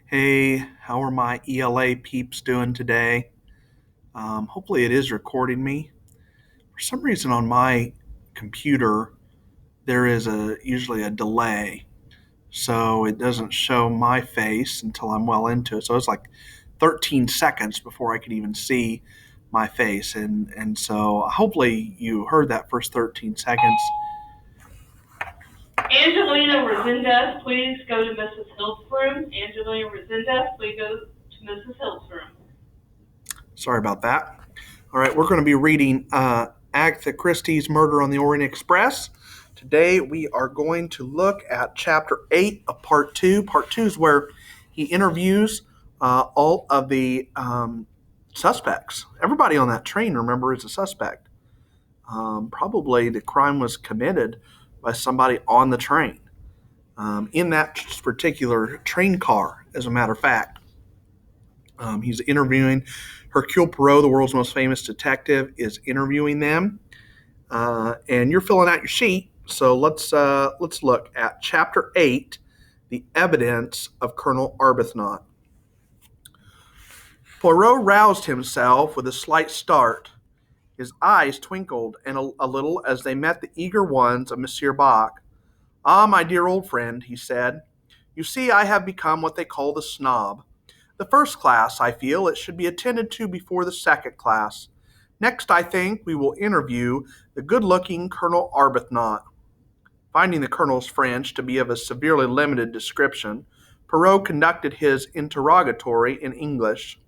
Hey, how are my ELA peeps doing today? Hopefully, it is recording me. For some reason, on my computer, there is usually a delay, so it doesn't show my face until I'm well into it. So it's like 13 seconds before I could even see my face, and so hopefully you heard that first 13 seconds. Angelina Resendez, please go to Mrs. Hill's room. Angelina Resendez, please go to Mrs. Hill's room. Sorry about that. All right, we're going to be reading Agatha Christie's Murder on the Orient Express. Today we are going to look at Chapter 8 of Part 2. Part 2 is where he interviews all of the suspects. Everybody on that train, remember, is a suspect. Probably the crime was committed by somebody on the train, in that particular train car, as a matter of fact. He's interviewing Hercule Poirot, the world's most famous detective, is interviewing them. And you're filling out your sheet. So let's look at Chapter 8, The Evidence of Colonel Arbuthnot. Poirot roused himself with a slight start. His eyes twinkled a little as they met the eager ones of Monsieur Bach. "Ah, my dear old friend," he said, "you see I have become what they call the snob. The first class, I feel, it should be attended to before the second class. Next, I think, we will interview the good-looking Colonel Arbuthnot." Finding the Colonel's French to be of a severely limited description, Poirot conducted his interrogatory in English.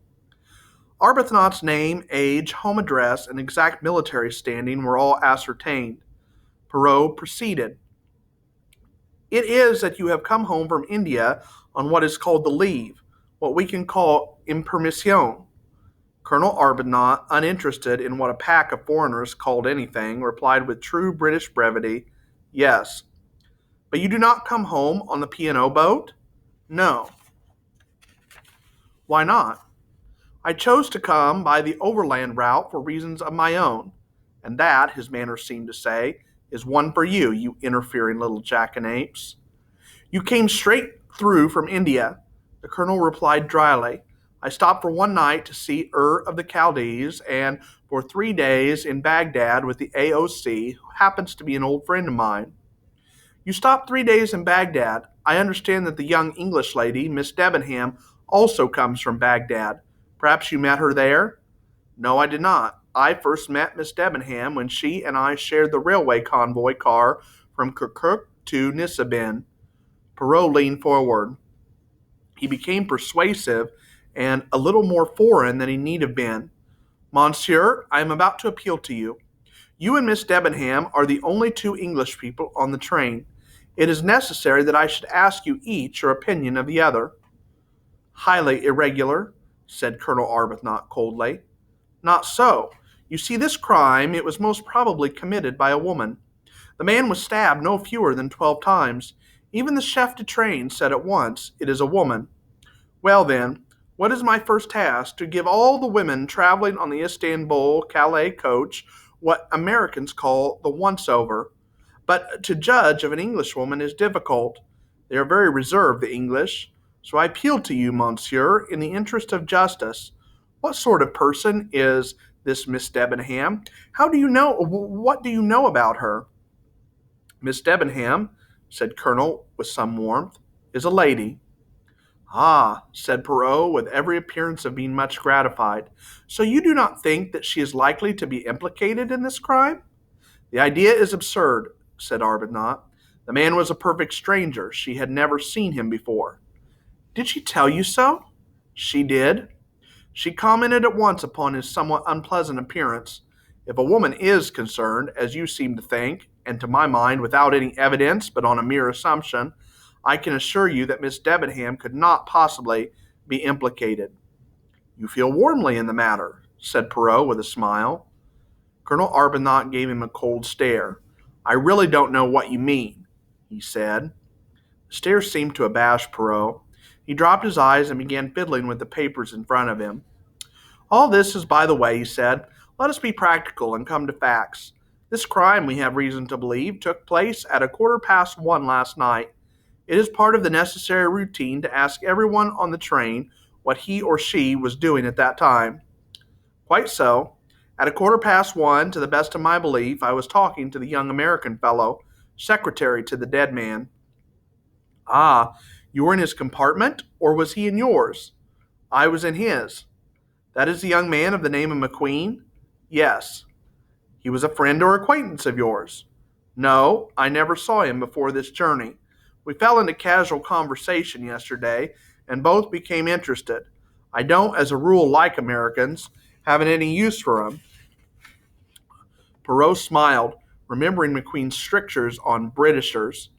Arbuthnot's name, age, home address, and exact military standing were all ascertained. Poirot proceeded. "It is that you have come home from India on what is called the leave, what we can call impermission." Colonel Arbuthnot, uninterested in what a pack of foreigners called anything, replied with true British brevity, "Yes." "But you do not come home on the P&O boat?" "No." "Why not?" "I chose to come by the overland route for reasons of my own. And that," his manner seemed to say, "is one for you, you interfering little jackanapes." "You came straight through from India," the colonel replied dryly. "I stopped for one night to see of the Chaldees, and for 3 days in Baghdad with the AOC, who happens to be an old friend of mine." "You stopped 3 days in Baghdad. I understand that the young English lady, Miss Debenham, also comes from Baghdad. Perhaps you met her there?" "No, I did not. I first met Miss Debenham when she and I shared the railway convoy car from Kirkuk to Nisibin." Poirot leaned forward. He became persuasive and a little more foreign than he need have been. "Monsieur, I am about to appeal to you. You and Miss Debenham are the only two English people on the train. It is necessary that I should ask you each your opinion of the other." "Highly irregular," said Colonel Arbuthnot coldly. "Not so. You see, this crime, it was most probably committed by a woman. The man was stabbed no fewer than 12 times. Even the chef de train said at once, 'It is a woman.' Well, then, what is my first task? To give all the women traveling on the Istanbul Calais coach what Americans call the once-over. But to judge of an Englishwoman is difficult. They are very reserved, the English. So I appeal to you, monsieur, in the interest of justice. What sort of person is this Miss Debenham? How do you know? What do you know about her?" "Miss Debenham," said Colonel with some warmth, "is a lady." "Ah," said Poirot, with every appearance of being much gratified. "So you do not think that she is likely to be implicated in this crime?" "The idea is absurd," said Arbuthnot. "The man was a perfect stranger. She had never seen him before." "Did she tell you so?" "She did. She commented at once upon his somewhat unpleasant appearance. If a woman is concerned, as you seem to think, and to my mind without any evidence but on a mere assumption, I can assure you that Miss Debenham could not possibly be implicated." "You feel warmly in the matter," said Poirot with a smile. Colonel Arbuthnot gave him a cold stare. "I really don't know what you mean," he said. The stare seemed to abash Poirot. He dropped his eyes and began fiddling with the papers in front of him. "All this is by the way," he said. "Let us be practical and come to facts. This crime, we have reason to believe, took place at 1:15 last night. It is part of the necessary routine to ask everyone on the train what he or she was doing at that time. Quite so. At 1:15, to the best of my belief, I was talking to the young American fellow, secretary to the dead man. Ah, you were in his compartment, or was he in yours? I was in his. That is the young man of the name of McQueen? Yes. He was a friend or acquaintance of yours? No, I never saw him before this journey. We fell into casual conversation yesterday, and both became interested. I don't, as a rule, like Americans, having any use for 'em. Perrault smiled, remembering McQueen's strictures on Britishers.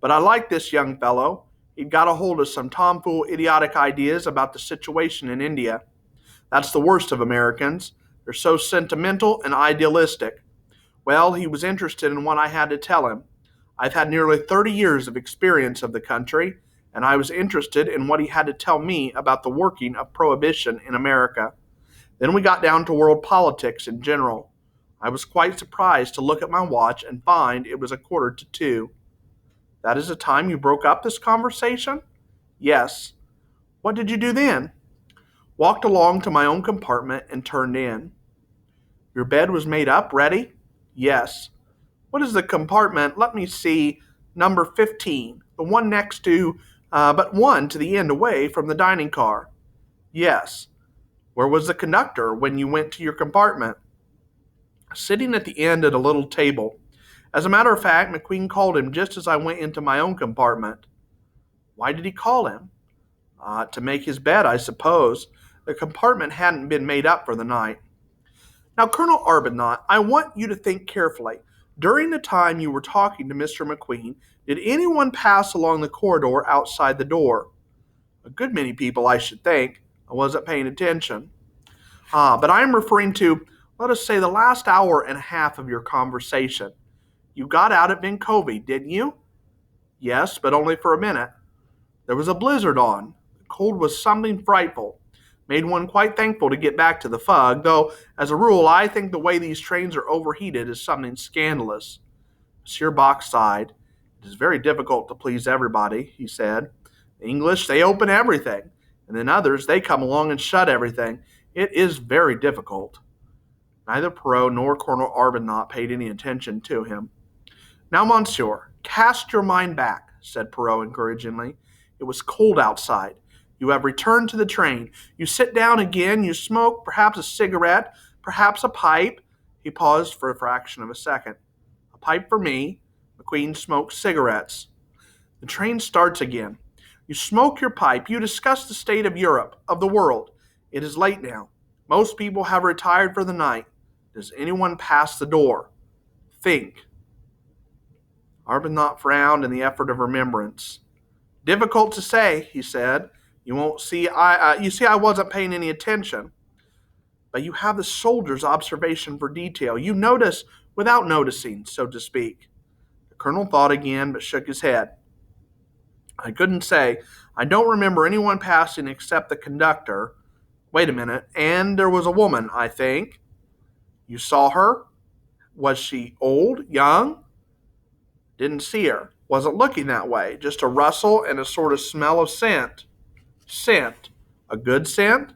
But I like this young fellow. He'd got a hold of some tomfool idiotic ideas about the situation in India. That's the worst of Americans. They're so sentimental and idealistic. Well, he was interested in what I had to tell him. I've had nearly 30 years of experience of the country, and I was interested in what he had to tell me about the working of prohibition in America. Then we got down to world politics in general. I was quite surprised to look at my watch and find it was 1:45. That is the time you broke up this conversation? Yes. What did you do then? Walked along to my own compartment and turned in. Your bed was made up, ready? Yes. What is the compartment? Let me see. Number 15, the one next to, but one to the end away from the dining car. Yes. Where was the conductor when you went to your compartment? Sitting at the end at a little table. As a matter of fact, McQueen called him just as I went into my own compartment. Why did he call him? To make his bed, I suppose. The compartment hadn't been made up for the night. Now, Colonel Arbuthnot, I want you to think carefully. During the time you were talking to Mr. McQueen, did anyone pass along the corridor outside the door? A good many people, I should think. I wasn't paying attention. But I am referring to, let us say, the last hour and a half of your conversation. You got out at Vinkovy, didn't you? Yes, but only for a minute. There was a blizzard on. The cold was something frightful. Made one quite thankful to get back to the fug, though, as a rule, I think the way these trains are overheated is something scandalous. Monsieur Bach sighed. It is very difficult to please everybody, he said. The English, they open everything, and then others, they come along and shut everything. It is very difficult. Neither Perrault nor Colonel Arbuthnot paid any attention to him. Now, monsieur, cast your mind back, said Perrault encouragingly. It was cold outside. You have returned to the train. You sit down again, you smoke, perhaps a cigarette, perhaps a pipe. He paused for a fraction of a second. A pipe for me. McQueen smokes cigarettes. The train starts again. You smoke your pipe. You discuss the state of Europe, of the world. It is late now. Most people have retired for the night. Does anyone pass the door? Think. Arbuthnot frowned in the effort of remembrance. Difficult to say, he said. You see, I wasn't paying any attention. But you have the soldier's observation for detail. You notice without noticing, so to speak. The colonel thought again, but shook his head. I couldn't say. I don't remember anyone passing except the conductor. Wait a minute. And there was a woman, I think. You saw her? Was she old, young? Didn't see her. Wasn't looking that way. Just a rustle and a sort of smell of scent. Scent. A good scent?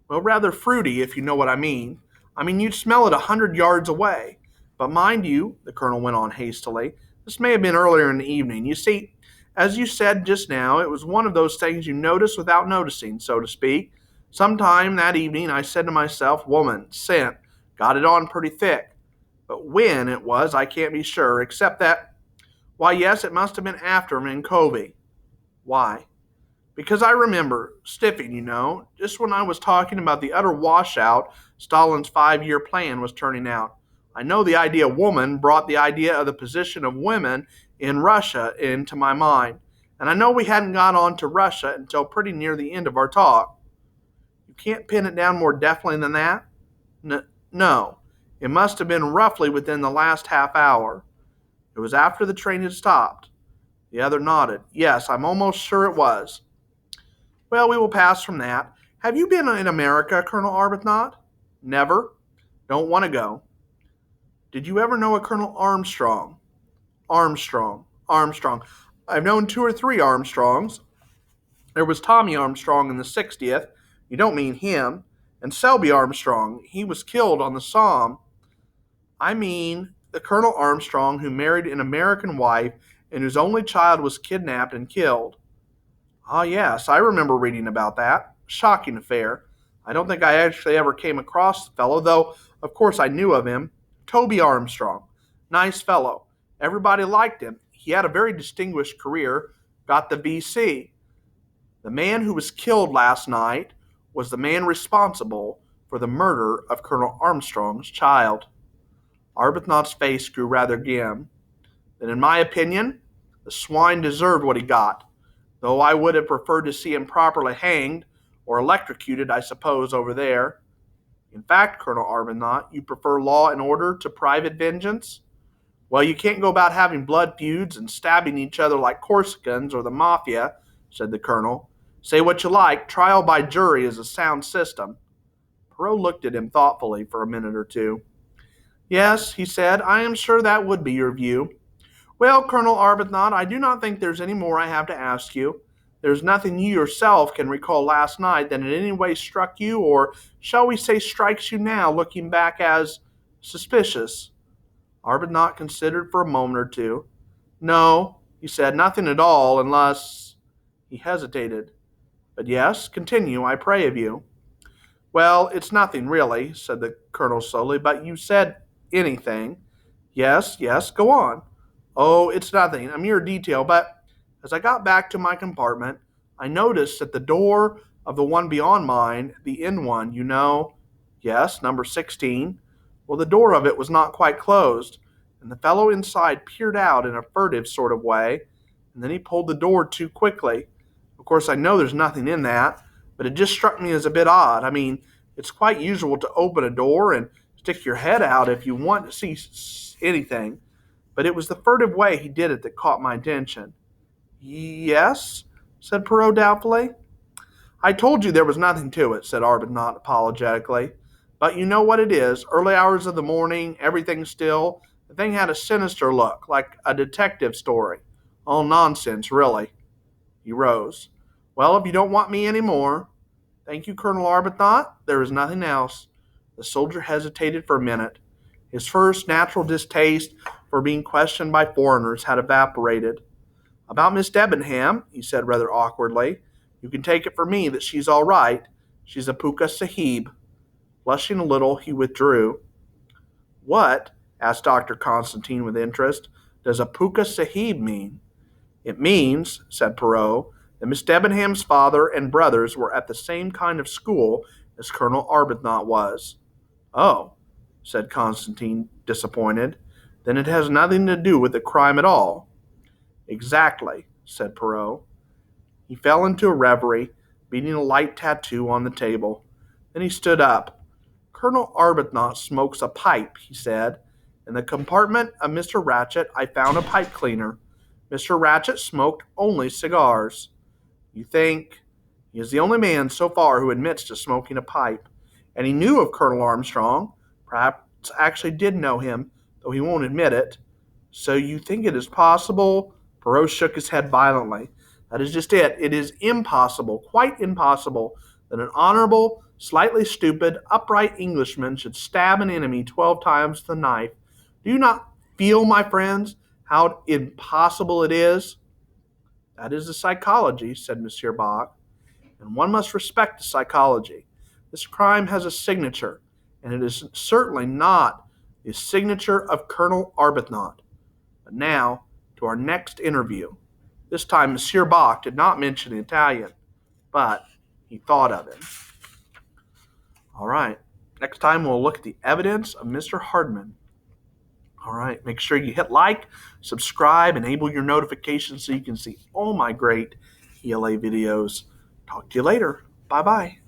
Well, rather fruity, if you know what I mean. I mean, you'd smell it 100 yards away. But mind you, the colonel went on hastily, this may have been earlier in the evening. You see, as you said just now, it was one of those things you notice without noticing, so to speak. Sometime that evening I said to myself, woman, scent, got it on pretty thick. But when it was, I can't be sure, except that, why, yes, it must have been after Vinkovy. Why? Because I remember, stiffing, you know, just when I was talking about the utter washout Stalin's 5-year plan was turning out. I know the idea woman brought the idea of the position of women in Russia into my mind, and I know we hadn't got on to Russia until pretty near the end of our talk. You can't pin it down more definitely than that? No. It must have been roughly within the last half hour. It was after the train had stopped. The other nodded. Yes, I'm almost sure it was. Well, we will pass from that. Have you been in America, Colonel Arbuthnot? Never. Don't want to go. Did you ever know a Colonel Armstrong? Armstrong. I've known 2 or 3 Armstrongs. There was Tommy Armstrong in the 60th. You don't mean him. And Selby Armstrong. He was killed on the Somme. I mean the Colonel Armstrong who married an American wife and whose only child was kidnapped and killed. Ah, yes, I remember reading about that. Shocking affair. I don't think I actually ever came across the fellow, though of course I knew of him. Toby Armstrong. Nice fellow. Everybody liked him. He had a very distinguished career, got the VC. The man who was killed last night was the man responsible for the murder of Colonel Armstrong's child. Arbuthnot's face grew rather grim. Then, in my opinion, the swine deserved what he got, though I would have preferred to see him properly hanged, or electrocuted, I suppose, over there. In fact, Colonel Arbuthnot, you prefer law and order to private vengeance? Well, you can't go about having blood feuds and stabbing each other like Corsicans or the Mafia, said the colonel. Say what you like, trial by jury is a sound system. Perrault looked at him thoughtfully for a minute or two. Yes, he said, I am sure that would be your view. Well, Colonel Arbuthnot, I do not think there's any more I have to ask you. There's nothing you yourself can recall last night that in any way struck you, or shall we say strikes you now, looking back as suspicious. Arbuthnot considered for a moment or two. No, he said, nothing at all, unless... He hesitated. But yes, continue, I pray of you. Well, it's nothing, really, said the colonel slowly, but you said anything. Yes, go on. Oh, it's nothing, a mere detail, but as I got back to my compartment, I noticed that the door of the one beyond mine, the end one, you know, yes, number 16, well, the door of it was not quite closed, and the fellow inside peered out in a furtive sort of way, and then he pulled the door to quickly. Of course, I know there's nothing in that, but it just struck me as a bit odd. I mean, it's quite usual to open a door and stick your head out if you want to see anything, but it was the furtive way he did it that caught my attention. Yes, said Perrault doubtfully. I told you there was nothing to it, said Arbuthnot apologetically. But you know what it is. Early hours of the morning, everything still. The thing had a sinister look, like a detective story. All nonsense, really. He rose. Well, if you don't want me any more. Thank you, Colonel Arbuthnot. There is nothing else. The soldier hesitated for a minute. His first natural distaste for being questioned by foreigners had evaporated. About Miss Debenham, he said rather awkwardly, you can take it from me that she's all right. She's a Pukka Sahib. Blushing a little, he withdrew. What, asked Dr. Constantine with interest, does a Pukka Sahib mean? It means, said Perrault, that Miss Debenham's father and brothers were at the same kind of school as Colonel Arbuthnot was. Oh, said Constantine, disappointed. Then it has nothing to do with the crime at all. Exactly, said Perrault. He fell into a reverie, beating a light tattoo on the table. Then he stood up. Colonel Arbuthnot smokes a pipe, he said. In the compartment of Mr. Ratchet, I found a pipe cleaner. Mr. Ratchet smoked only cigars. You think? He is the only man so far who admits to smoking a pipe. And he knew of Colonel Armstrong, perhaps actually did know him, though he won't admit it. So you think it is possible? Perrault shook his head violently. That is just it. It is impossible, quite impossible, that an honorable, slightly stupid, upright Englishman should stab an enemy 12 times with a knife. Do you not feel, my friends, how impossible it is? That is the psychology, said Monsieur Bach, and one must respect the psychology. This crime has a signature, and it is certainly not the signature of Colonel Arbuthnot. But now, to our next interview. This time, Monsieur Bach did not mention the Italian, but he thought of it. All right, next time we'll look at the evidence of Mr. Hardman. All right, make sure you hit like, subscribe, enable your notifications so you can see all my great ELA videos. Talk to you later. Bye-bye.